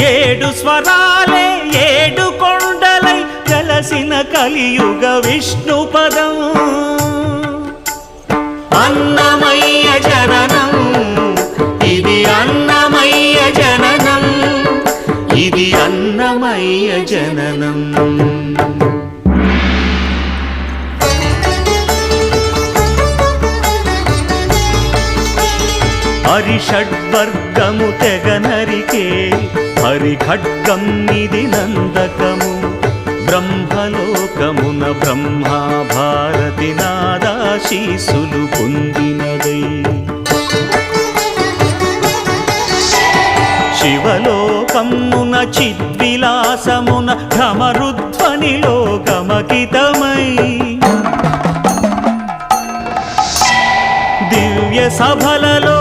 ఏడు స్వరాలే ఏడు కొండలై కలసిన కలియుగ విష్ణు పదం అన్నమయ్య జననం ఇది అన్నమయ్య జననం ఇది అన్నమయ్య జననం హరిషడ్వర్గము తెగనరికే హరి ఖడ్గం ఇది నందకము బ్రహ్మలోకమున బ్రహ్మా భారతి నాదాశీసులు పొందినదై శివలోకమున చిద్విలాసమున ఘమరుధ్వనిలో గమకితమై దివ్య సభలలో